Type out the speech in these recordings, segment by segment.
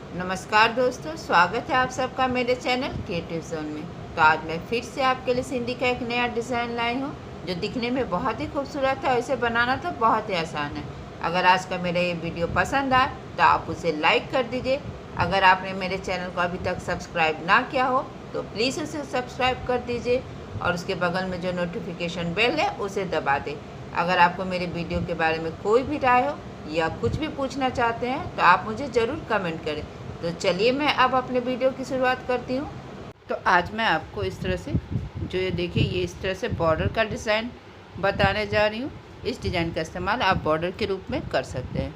नमस्कार दोस्तों, स्वागत है आप सबका मेरे चैनल क्रिएटिव जोन में। तो आज मैं फिर से आपके लिए सिंधी का एक नया डिज़ाइन लाई हूँ जो दिखने में बहुत ही खूबसूरत है और इसे बनाना तो बहुत ही आसान है। अगर आज का मेरा ये वीडियो पसंद आए तो आप उसे लाइक कर दीजिए। अगर आपने मेरे चैनल को अभी तक सब्सक्राइब ना किया हो तो प्लीज़ उसे सब्सक्राइब कर दीजिए और उसके बगल में जो नोटिफिकेशन बेल है उसे दबा दें। अगर आपको मेरे वीडियो के बारे में कोई भी राय हो या कुछ भी पूछना चाहते हैं तो आप मुझे ज़रूर कमेंट करें। तो चलिए मैं अब अपने वीडियो की शुरुआत करती हूँ। तो आज मैं आपको इस तरह से जो ये देखिए ये इस तरह से बॉर्डर का डिज़ाइन बताने जा रही हूँ। इस डिज़ाइन का इस्तेमाल आप बॉर्डर के रूप में कर सकते हैं।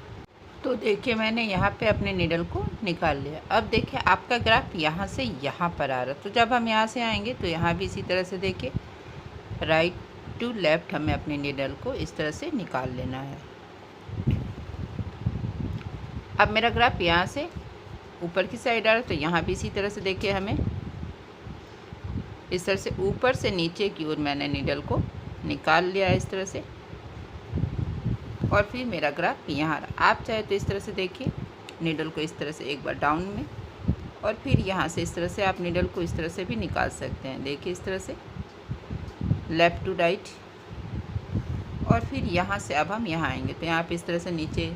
तो देखिए मैंने यहाँ पे अपने नीडल को निकाल लिया। अब देखिए आपका ग्राफ यहाँ से यहाँ पर आ रहा है। तो जब हम यहाँ से आएंगे तो यहाँ भी इसी तरह से देखिए राइट टू लेफ़्ट हमें अपने नीडल को इस तरह से निकाल लेना है। अब मेरा ग्राफ यहाँ से ऊपर की साइड आ रहा है तो यहाँ भी इसी तरह से देखिए हमें इस तरह से ऊपर से नीचे की ओर मैंने नीडल को निकाल लिया है इस तरह से। और फिर मेरा ग्राफ यहाँ आ रहा। आप चाहे तो इस तरह से देखिए नीडल को इस तरह से एक बार डाउन में और फिर यहाँ से इस तरह से आप नीडल को इस तरह से भी निकाल सकते हैं। देखिए इस तरह से लेफ़्ट टू राइट। और फिर यहाँ से अब हम यहाँ आएंगे तो यहाँ पे इस तरह से नीचे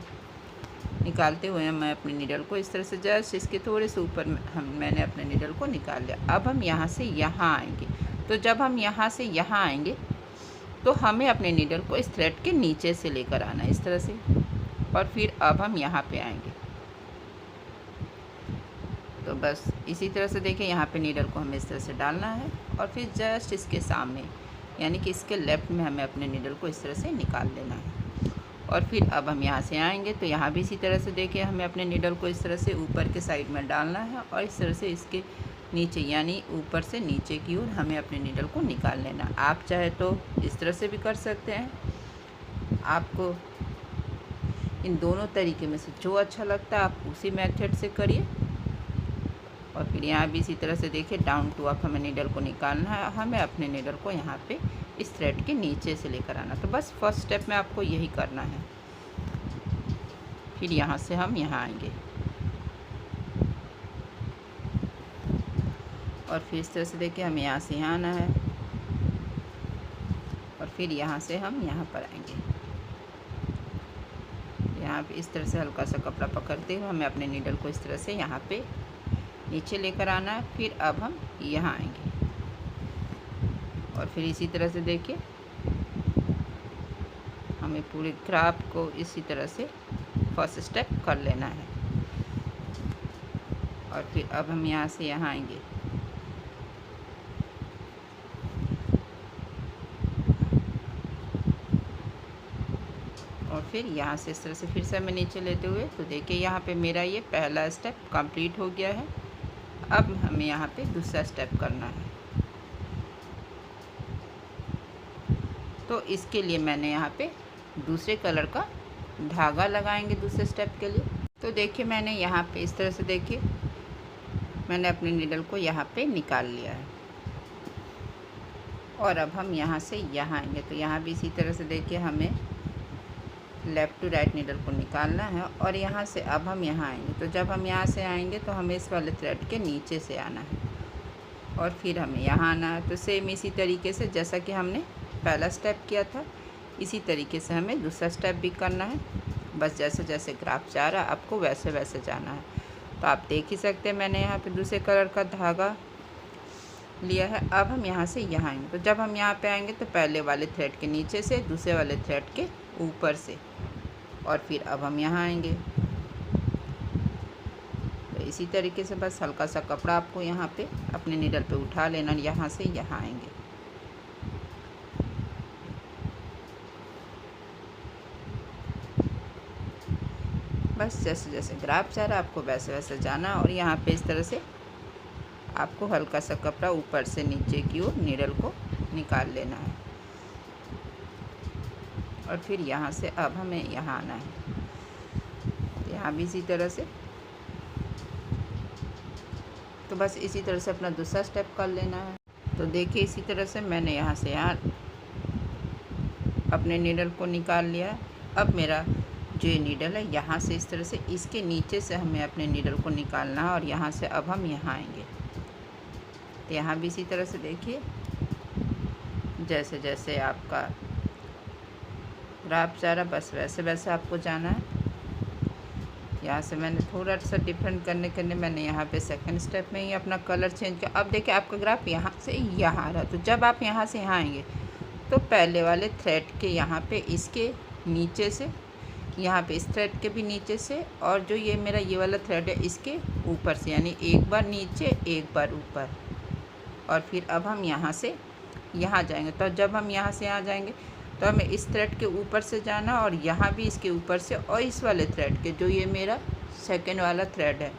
निकालते हुए मैं अपने नीडल को इस तरह से जस्ट इसके थोड़े से ऊपर मैंने अपने नीडल को निकाल लिया। अब हम यहाँ से यहाँ आएंगे। तो जब हम यहाँ से यहाँ आएंगे तो हमें अपने नीडल को इस थ्रेड के नीचे से लेकर आना है इस तरह से। और फिर अब हम यहाँ पे आएंगे तो बस इसी तरह से देखिए यहाँ पे नीडल को हमें इस तरह से डालना है और फिर जस्ट इसके सामने यानी कि इसके लेफ़्ट में हमें अपने नीडल को इस तरह से निकाल लेना है। और फिर अब हम यहाँ से आएंगे तो यहाँ भी इसी तरह से देखिए हमें अपने नीडल को इस तरह से ऊपर के साइड में डालना है और इस तरह से इसके नीचे यानी ऊपर से नीचे की ओर हमें अपने नीडल को निकाल लेना। आप चाहे तो इस तरह से भी कर सकते हैं। आपको इन दोनों तरीके में से जो अच्छा लगता है आप उसी मेथड से करिए। और फिर यहाँ भी इसी तरह से देखिए डाउन टू अप हमें नीडल को निकालना है। हमें अपने नीडल को यहाँ पे इस थ्रेड के नीचे से लेकर आना। तो बस फर्स्ट स्टेप में आपको यही करना है। फिर यहाँ से हम यहाँ आएंगे और फिर इस तरह से देखिए हमें यहाँ से यहाँ आना है और फिर यहाँ से हम यहाँ पर आएंगे। यहाँ पे इस तरह से हल्का सा कपड़ा पकड़ते हुए हमें अपने नीडल को इस तरह से यहाँ पे नीचे लेकर आना है। फिर अब हम यहाँ आएंगे और फिर इसी तरह से देखिए हमें पूरे ग्राफ को इसी तरह से फर्स्ट स्टेप कर लेना है। और फिर अब हम यहाँ से यहाँ आएंगे और फिर यहाँ से इस तरह से फिर से हमें नीचे लेते हुए तो देखिए यहाँ पे मेरा ये पहला स्टेप कंप्लीट हो गया है। अब हमें यहाँ पे दूसरा स्टेप करना है। तो इसके लिए मैंने यहाँ पे दूसरे कलर का धागा लगाएंगे दूसरे स्टेप के लिए। तो देखिए मैंने यहाँ पे इस तरह से देखिए मैंने अपने नीडल को यहाँ पे निकाल लिया है और अब हम यहाँ से यहाँ आएंगे तो यहाँ भी इसी तरह से देखिए हमें लेफ़्ट टू राइट नीडल को निकालना है और यहाँ से अब हम यहाँ आएंगे। तो जब हम यहाँ से आएंगे तो हमें इस वाले थ्रेड के नीचे से आना है और फिर हमें यहाँ आना है। तो सेम इसी तरीके से जैसा कि हमने पहला स्टेप किया था इसी तरीके से हमें दूसरा स्टेप भी करना है। बस जैसे जैसे ग्राफ जा रहा है आपको वैसे वैसे जाना है। तो आप देख ही सकते हैं मैंने यहाँ पे दूसरे कलर का धागा लिया है। अब हम यहाँ से यहाँ आएंगे। तो जब हम यहाँ पे आएंगे तो पहले वाले थ्रेड के नीचे से दूसरे वाले थ्रेड के ऊपर से और फिर अब हम यहाँ आएंगे। तो इसी तरीके से बस हल्का सा कपड़ा आपको यहाँ पे अपने नीडल पे उठा लेना। यहाँ से यहाँ आएंगे बस जैसे जैसे ग्राफ जा रहा है आपको वैसे वैसे जाना। और यहाँ पे इस तरह से आपको हल्का सा कपड़ा ऊपर से नीचे की ओर नीडल को निकाल लेना है और फिर यहाँ से अब हमें यहाँ आना है। यहाँ भी इसी तरह से तो बस इसी तरह से अपना दूसरा स्टेप कर लेना है। तो देखिए इसी तरह से मैंने यहाँ से यहाँ अपने नीडल को निकाल लिया। अब मेरा जो ये नीडल है यहाँ से इस तरह से इसके नीचे से हमें अपने नीडल को निकालना है और यहाँ से अब हम यहाँ आएंगे। तो यहाँ भी इसी तरह से देखिए, जैसे जैसे आपका ग्राफ जा रहा बस वैसे वैसे आपको जाना है। यहाँ से मैंने थोड़ा सा डिफरेंट करने के लिए मैंने यहाँ पे सेकंड स्टेप में ही अपना कलर चेंज किया। अब देखिए आपका ग्राफ यहाँ से यहाँ आ रहा है। तो जब आप यहाँ से यहाँ आएंगे तो पहले वाले थ्रेड के यहाँ पे इसके नीचे से, यहाँ पे इस थ्रेड के भी नीचे से, और जो ये मेरा ये वाला थ्रेड है इसके ऊपर से, यानी एक बार नीचे एक बार ऊपर। और फिर अब हम यहाँ से यहाँ जाएंगे। तो जब हम यहाँ से यहाँ जाएंगे तो हमें इस थ्रेड के ऊपर से जाना और यहाँ भी इसके ऊपर से, और इस वाले थ्रेड के जो ये मेरा सेकंड वाला थ्रेड है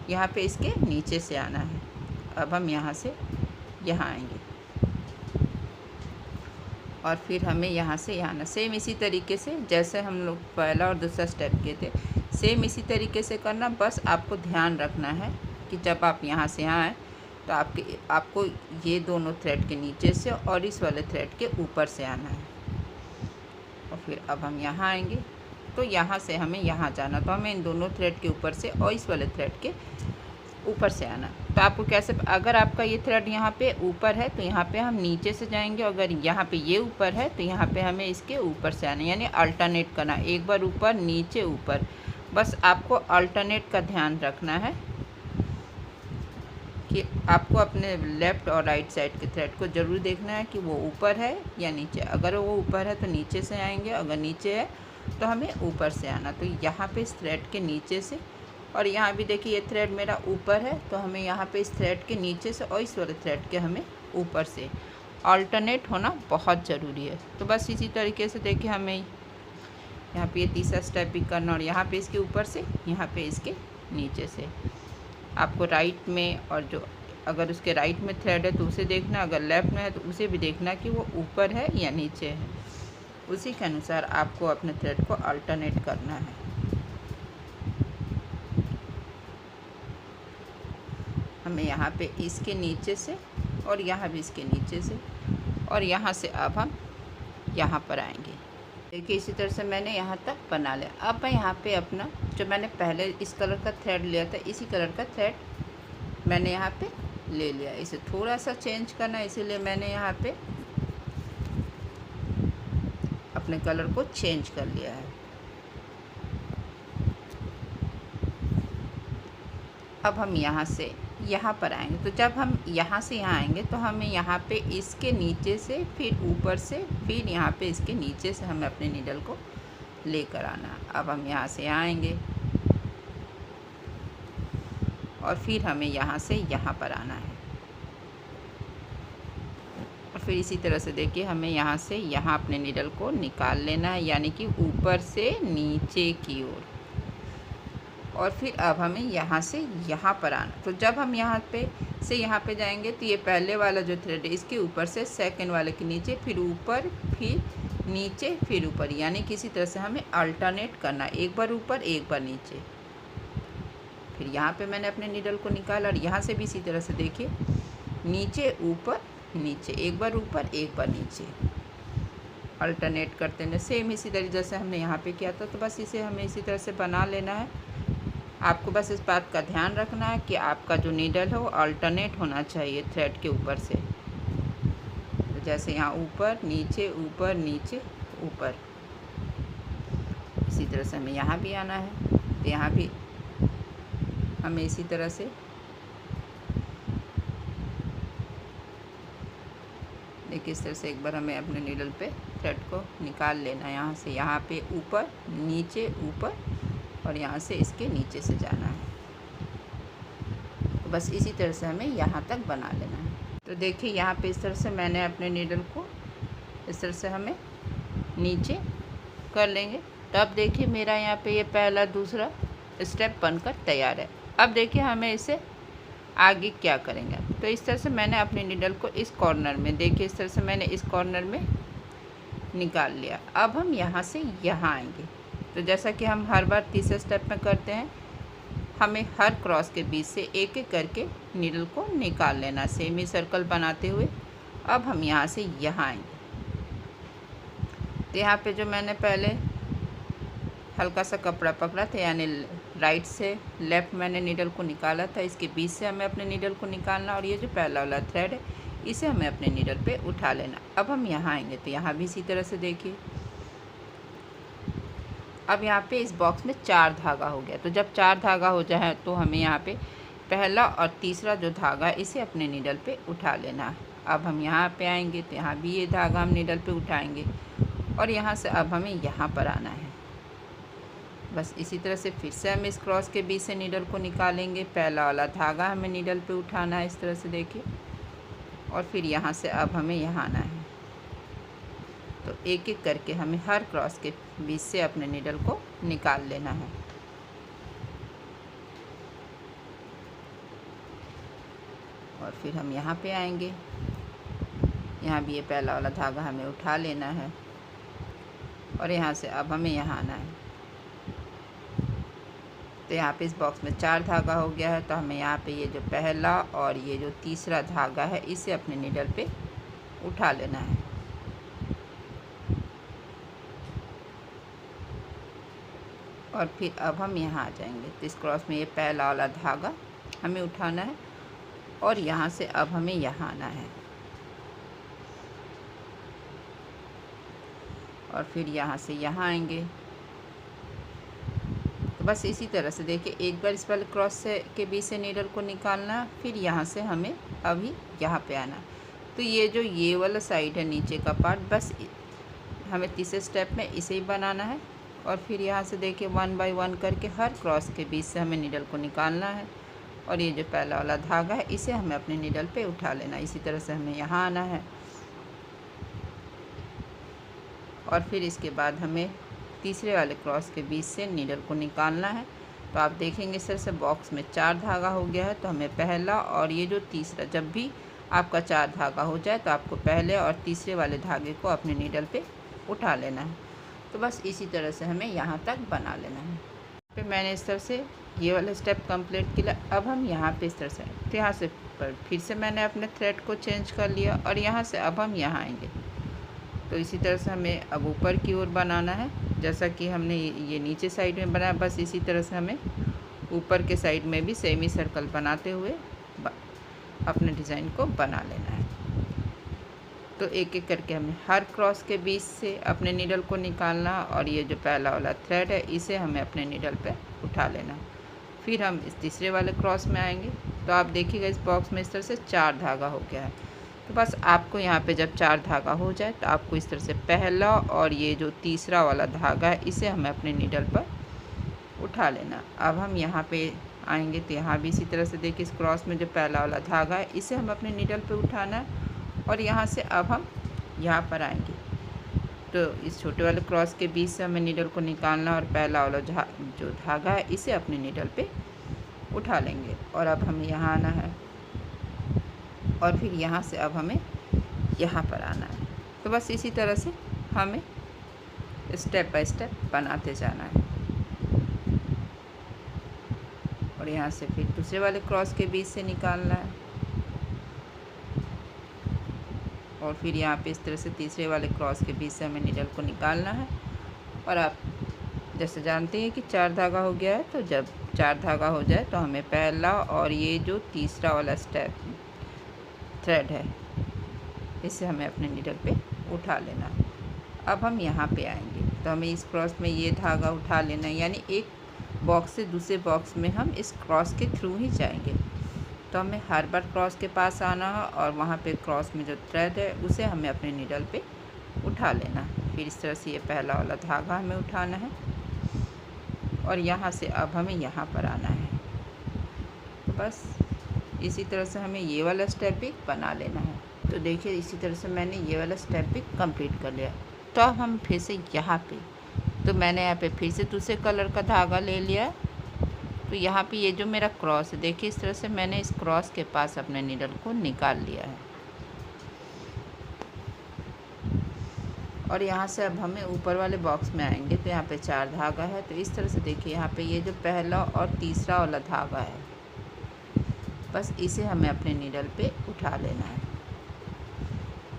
यहाँ पे इसके नीचे से आना है। अब हम यहाँ से यहाँ आएंगे और फिर हमें यहाँ से यहाँ आना। सेम इसी तरीके से जैसे हम लोग पहला और दूसरा स्टेप किए थे, सेम इसी तरीके से करना। बस आपको ध्यान रखना है कि जब आप यहाँ से यहाँ आए तो आपको ये दोनों थ्रेड के नीचे से और इस वाले थ्रेड के ऊपर से आना है। और फिर अब हम यहाँ आएंगे तो यहाँ से हमें यहाँ जाना। तो हमें इन दोनों थ्रेड के ऊपर से और इस वाले थ्रेड के ऊपर से आना। तो आपको कैसे, अगर आपका ये थ्रेड यहाँ पे ऊपर है तो यहाँ पे हम नीचे से जाएंगे, अगर यहाँ पे ये ऊपर है तो यहाँ पे हमें इसके ऊपर से आना, यानी अल्टरनेट करना, एक बार ऊपर नीचे ऊपर। बस आपको अल्टरनेट का ध्यान रखना है कि आपको अपने लेफ़्ट और राइट साइड के थ्रेड को ज़रूर देखना है कि वो ऊपर है या नीचे। अगर वो ऊपर है तो नीचे से आएंगे, अगर नीचे है तो हमें ऊपर से आना। तो यहाँ पे इस थ्रेड के नीचे से, और यहाँ भी देखिए ये थ्रेड मेरा ऊपर है तो हमें यहाँ पे इस थ्रेड के नीचे से और इस वाले थ्रेड के हमें ऊपर से अल्टरनेट होना बहुत ज़रूरी है। तो बस इसी तरीके से देखिए हमें यहाँ पे ये तीसरा स्टेप भी करना, और यहाँ पे इसके ऊपर से, यहाँ पे इसके नीचे से। आपको राइट में, और जो अगर उसके राइट में थ्रेड है तो उसे देखना, अगर लेफ़्ट में है तो उसे भी देखना कि वो ऊपर है या नीचे है। उसी के अनुसार आपको अपने थ्रेड को अल्टरनेट करना है। हमें यहाँ पे इसके नीचे से और यहाँ भी इसके नीचे से, और यहाँ से अब हम यहाँ पर आएंगे। देखिए इसी तरह से मैंने यहाँ तक बना लिया। अब मैं यहाँ पे अपना जो मैंने पहले इस कलर का थ्रेड लिया था, इसी कलर का थ्रेड मैंने यहाँ पे ले लिया। इसे थोड़ा सा चेंज करना, इसीलिए मैंने यहाँ पे अपने कलर को चेंज कर लिया है। अब हम यहाँ से यहाँ पर आएंगे। तो जब हम यहाँ से यहाँ आएंगे तो हमें यहाँ पे इसके नीचे से, फिर ऊपर से, फिर यहाँ पे इसके नीचे से हमें अपने नीडल को लेकर आना। अब हम यहाँ से आएंगे और फिर हमें यहाँ से यहाँ पर आना है। और फिर इसी तरह से देखिए हमें यहाँ से यहाँ अपने नीडल को निकाल लेना है, यानी कि ऊपर से नीचे की ओर। और फिर अब हमें यहाँ से यहाँ पर आना। तो जब हम यहाँ पे से यहाँ पे जाएंगे तो ये पहले वाला जो थ्रेड है इसके ऊपर से सेकंड वाले के नीचे, फिर ऊपर, फिर नीचे, फिर ऊपर, यानी किसी तरह से हमें अल्टरनेट करना, एक बार ऊपर एक बार नीचे। फिर यहाँ पे मैंने अपने नीडल को निकाला और यहाँ से भी इसी तरह से देखिए नीचे ऊपर नीचे, एक बार ऊपर एक बार नीचे, अल्टरनेट करते हैं। सेम इसी तरीके जैसे हमने यहाँ पे किया था। तो बस इसे हमें इसी तरह से बना लेना है। आपको बस इस बात का ध्यान रखना है कि आपका जो नीडल है वो अल्टरनेट होना चाहिए थ्रेड के ऊपर से। तो जैसे यहाँ ऊपर नीचे ऊपर नीचे ऊपर, इसी तरह से हमें यहाँ भी आना है। तो यहाँ भी हमें इसी तरह से देखिए, इस तरह से एक बार हमें अपने नीडल पे थ्रेड को निकाल लेना है। यहाँ से यहाँ पे ऊपर नीचे ऊपर, और यहाँ से इसके नीचे से जाना है। तो बस इसी तरह से हमें यहाँ तक बना लेना है। तो देखिए यहाँ पे इस तरह से मैंने अपने नीडल को इस तरह से हमें नीचे कर लेंगे। तो अब देखिए मेरा यहाँ पे ये पहला दूसरा स्टेप बनकर तैयार है। अब देखिए हमें इसे आगे क्या करेंगे। तो इस तरह से मैंने अपने नीडल को इस कॉर्नर में, देखिए इस तरह से मैंने इस कॉर्नर में निकाल लिया। अब हम यहाँ से यहाँ आएंगे। तो जैसा कि हम हर बार तीसरे स्टेप में करते हैं, हमें हर क्रॉस के बीच से एक एक करके नीडल को निकाल लेना, सेमी सर्कल बनाते हुए। अब हम यहाँ से यहाँ आएंगे। तो यहाँ पे जो मैंने पहले हल्का सा कपड़ा पकड़ा था, यानी राइट से लेफ़्ट मैंने नीडल को निकाला था। इसके बीच से हमें अपने नीडल को निकालना और ये जो पहला वाला थ्रेड है इसे हमें अपने नीडल पे उठा लेना। अब हम यहाँ आएंगे तो यहाँ भी इसी तरह से देखिए, अब यहाँ पे इस बॉक्स में 4 धागा हो गया। तो जब 4 धागा हो जाए तो हमें यहाँ पे पहला और तीसरा जो धागा है इसे अपने नीडल पे उठा लेना है। अब हम यहाँ पे आएंगे तो यहाँ भी ये धागा हम नीडल पे उठाएंगे और यहाँ से अब हमें यहाँ पर आना है। बस इसी तरह से फिर से हम इस क्रॉस के बीच से नीडल को निकालेंगे। पहला वाला धागा हमें नीडल पे उठाना है इस तरह से देखिए, और फिर यहाँ से अब हमें यहाँ आना है। तो एक एक करके हमें हर क्रॉस के बीच से अपने नीडल को निकाल लेना है। और फिर हम यहाँ पे आएंगे, यहाँ भी ये पहला वाला धागा हमें उठा लेना है और यहाँ से अब हमें यहाँ आना है। तो यहाँ पे इस बॉक्स में 4 धागा हो गया है, तो हमें यहाँ पे ये जो पहला और ये जो तीसरा धागा है इसे अपने नीडल पे उठा लेना है। और फिर अब हम यहाँ आ जाएंगे तो इस क्रॉस में ये पहला वाला धागा हमें उठाना है और यहाँ से अब हमें यहाँ आना है। और फिर यहाँ से यहाँ आएंगे। तो बस इसी तरह से देखिए, एक बार इस वाले क्रॉस से के बीच से नीडल को निकालना, फिर यहाँ से हमें अभी यहाँ पे आना। तो ये जो ये वाला साइड है नीचे का पार्ट, बस हमें तीसरे स्टेप में इसे ही बनाना है। और फिर यहाँ से देखिए 1 बाय 1 करके हर क्रॉस के बीच से हमें नीडल को निकालना है और ये जो पहला वाला धागा है इसे हमें अपने नीडल पे उठा लेना। इसी तरह से हमें यहाँ आना है और फिर इसके बाद हमें तीसरे वाले क्रॉस के बीच से नीडल को निकालना है। तो आप देखेंगे इस तरह से बॉक्स में 4 धागा हो गया है। तो हमें पहला और ये जो तीसरा, जब भी आपका 4 धागा हो जाए तो आपको पहले और तीसरे वाले धागे को अपने नीडल पे उठा लेना है। तो बस इसी तरह से हमें यहाँ तक बना लेना है। फिर मैंने इस तरह से ये वाला स्टेप कंप्लीट किया। अब हम यहाँ पे इस तरह से, तो यहाँ से फिर से मैंने अपने थ्रेड को चेंज कर लिया और यहाँ से अब हम यहाँ आएंगे। तो इसी तरह से हमें अब ऊपर की ओर बनाना है, जैसा कि हमने ये नीचे साइड में बनाया। बस इसी तरह से हमें ऊपर के साइड में भी सेमी सर्कल बनाते हुए अपने डिज़ाइन को बना लेना है। तो एक एक करके हमें हर क्रॉस के बीच से अपने नीडल को निकालना और ये जो पहला वाला थ्रेड है इसे हमें अपने नीडल पे उठा लेना। फिर हम इस तीसरे वाले क्रॉस में आएंगे। तो आप देखिएगा इस बॉक्स में इस तरह से 4 धागा हो गया है। तो बस आपको यहाँ पे जब 4 धागा हो जाए तो आपको इस तरह से पहला और ये जो तीसरा वाला धागा है इसे हमें अपने नीडल पर उठा लेना। अब हम यहाँ पे आएंगे तो यहाँ भी इसी तरह से देखिए, इस क्रॉस में जो पहला वाला धागा है इसे हम अपने नीडल पे उठाना है और यहाँ से अब हम यहाँ पर आएंगे। तो इस छोटे वाले क्रॉस के बीच से हमें नीडल को निकालना और पहला वाला जो धागा है इसे अपने नीडल पे उठा लेंगे और अब हमें यहाँ आना है और फिर यहाँ से अब हमें यहाँ पर आना है। तो बस इसी तरह से हमें स्टेप बाय स्टेप बनाते जाना है। और यहाँ से फिर दूसरे वाले क्रॉस के बीच से निकालना है और फिर यहाँ पे इस तरह से तीसरे वाले क्रॉस के बीच से हमें नीडल को निकालना है। और आप जैसे जानते हैं कि 4 धागा हो गया है, तो जब 4 धागा हो जाए तो हमें पहला और ये जो तीसरा वाला थ्रेड है इसे हमें अपने नीडल पे उठा लेना है। अब हम यहाँ पे आएंगे तो हमें इस क्रॉस में ये धागा उठा लेना है, यानी एक बॉक्स से दूसरे बॉक्स में हम इस क्रॉस के थ्रू ही जाएंगे। तो हमें हर बार क्रॉस के पास आना है और वहाँ पे क्रॉस में जो थ्रेड है उसे हमें अपने नीडल पे उठा लेना है। फिर इस तरह से ये पहला वाला धागा हमें उठाना है और यहाँ से अब हमें यहाँ पर आना है। तो बस इसी तरह से हमें ये वाला स्टेप भी बना लेना है। तो देखिए इसी तरह से मैंने ये वाला स्टेप भी कंप्लीट कर लिया। तो अब हम फिर से यहाँ पे, तो मैंने यहाँ पे फिर से दूसरे कलर का धागा ले लिया। तो यहाँ पे ये जो मेरा क्रॉस है, देखिए इस तरह से मैंने इस क्रॉस के पास अपने नीडल को निकाल लिया है। और यहाँ से अब हमें ऊपर वाले बॉक्स में आएंगे तो यहाँ पे 4 धागा है। तो इस तरह से देखिए यहाँ पे ये जो पहला और तीसरा वाला धागा है, बस इसे हमें अपने नीडल पे उठा लेना है,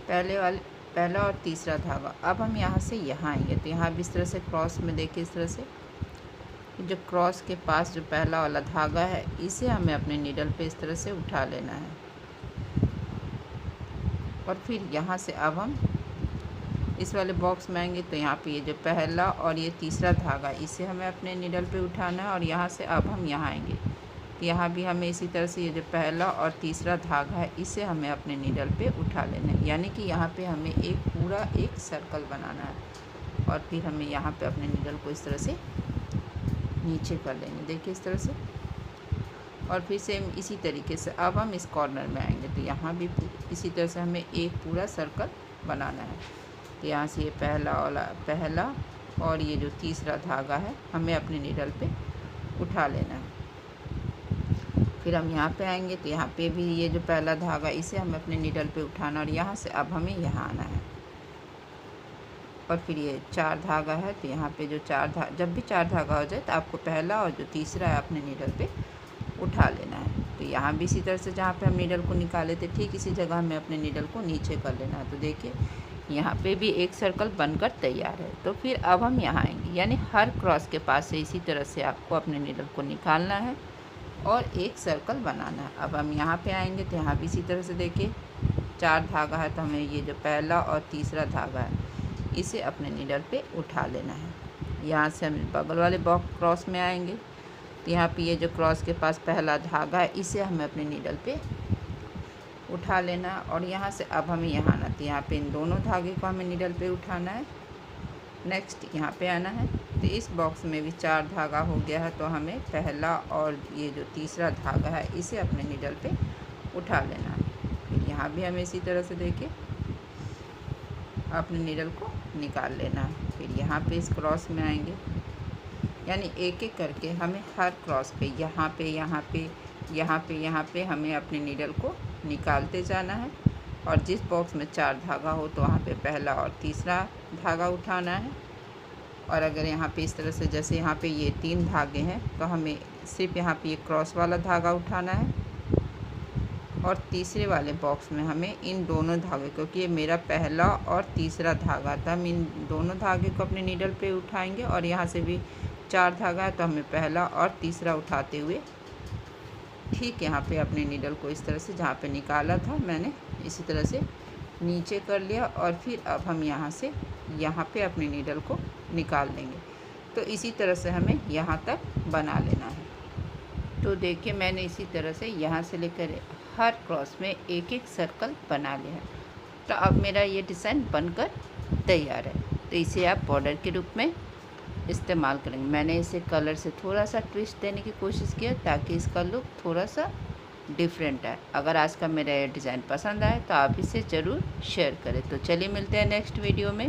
पहला और तीसरा धागा। अब हम यहाँ से यहाँ आएंगे तो यहाँ भी इस तरह से क्रॉस में देखिए इस तरह से जो क्रॉस के पास जो पहला वाला धागा है इसे हमें अपने नीडल पे इस तरह से उठा लेना है। और फिर यहाँ से अब हम इस वाले बॉक्स में आएंगे तो यहाँ पे ये जो पहला और ये तीसरा धागा इसे हमें अपने नीडल पे उठाना है। और यहाँ से अब हम यहाँ आएंगे तो यहाँ भी हमें इसी तरह से ये जो पहला और तीसरा धागा है इसे हमें अपने नीडल पे उठा लेना है। यानी कि यहाँ पे हमें एक पूरा एक सर्कल बनाना है। और फिर हमें यहाँ पे अपने नीडल को इस तरह से नीचे कर लेंगे, देखिए इस तरह से। और फिर सेम इसी तरीके से अब हम इस कॉर्नर में आएंगे तो यहाँ भी इसी तरह से हमें एक पूरा सर्कल बनाना है। तो यहाँ से ये पहला और ये जो तीसरा धागा है हमें अपने नीडल पे उठा लेना है। फिर हम यहाँ पे आएंगे तो यहाँ पे भी ये जो पहला धागा इसे हमें अपने नीडल पे उठाना और यहाँ से अब हमें यहाँ आना है। और फिर ये 4 धागा है तो यहाँ पे जो जब भी 4 धागा हो जाए तो आपको पहला और जो तीसरा है अपने नीडल पे उठा लेना है। तो यहाँ भी इसी तरह से जहाँ पे हम नीडल को निकाले थे ठीक इसी जगह हमें अपने नीडल को नीचे कर लेना है। तो देखिए यहाँ पे भी एक सर्कल बनकर तैयार है। तो फिर अब हम यहाँ आएंगे, यानी हर क्रॉस के पास से इसी तरह से आपको अपने नीडल को निकालना है और एक सर्कल बनाना है। अब हम यहाँ पे आएंगे तो यहाँ भी इसी तरह से देखिए 4 धागा है तो हमें ये जो पहला और तीसरा धागा है इसे अपने नीडल पे उठा लेना है। यहाँ से हम बगल वाले बॉक्स क्रॉस में आएंगे तो यहाँ पे ये जो क्रॉस के पास पहला धागा है इसे हमें अपने नीडल पे उठा लेना है। और यहाँ से अब हमें यहाँ आना, तो यहाँ पे इन दोनों धागे को हमें नीडल पे उठाना है। नेक्स्ट यहाँ पे आना है तो इस बॉक्स में भी 4 धागा हो गया है तो हमें पहला और ये जो तीसरा धागा है इसे अपने नीडल पे उठा लेना है। फिर यहाँ भी हमें इसी तरह से देखिए अपने नीडल को निकाल लेना है। फिर यहाँ पे इस क्रॉस में आएंगे, यानी एक एक करके हमें हर क्रॉस पे यहाँ पे हमें अपने नीडल को निकालते जाना है। और जिस बॉक्स में 4 धागा हो तो वहाँ पे पहला और तीसरा धागा उठाना है। और अगर यहाँ पे इस तरह से जैसे यहाँ पे ये 3 धागे हैं तो हमें सिर्फ यहाँ पे ये क्रॉस वाला धागा उठाना है। और तीसरे वाले बॉक्स में हमें इन दोनों धागे, क्योंकि ये मेरा पहला और तीसरा धागा था, हम इन दोनों धागे को अपने नीडल पे उठाएंगे। और यहाँ से भी 4 धागा है तो हमें पहला और तीसरा उठाते हुए ठीक यहाँ पे अपने नीडल को इस तरह से जहाँ पे निकाला था मैंने इसी तरह से नीचे कर लिया। और फिर अब हम यहाँ से यहाँ पे अपने नीडल को निकाल लेंगे। तो इसी तरह से हमें यहाँ तक बना लेना है। तो देखिए मैंने इसी तरह से यहाँ से लेकर हर क्रॉस में एक एक सर्कल बना लिया है। तो अब मेरा ये डिज़ाइन बनकर तैयार है। तो इसे आप बॉर्डर के रूप में इस्तेमाल करेंगे। मैंने इसे कलर से थोड़ा सा ट्विस्ट देने की कोशिश किया ताकि इसका लुक थोड़ा सा डिफरेंट है। अगर आज का मेरा ये डिज़ाइन पसंद आए तो आप इसे ज़रूर शेयर करें। तो चलिए मिलते हैं नेक्स्ट वीडियो में।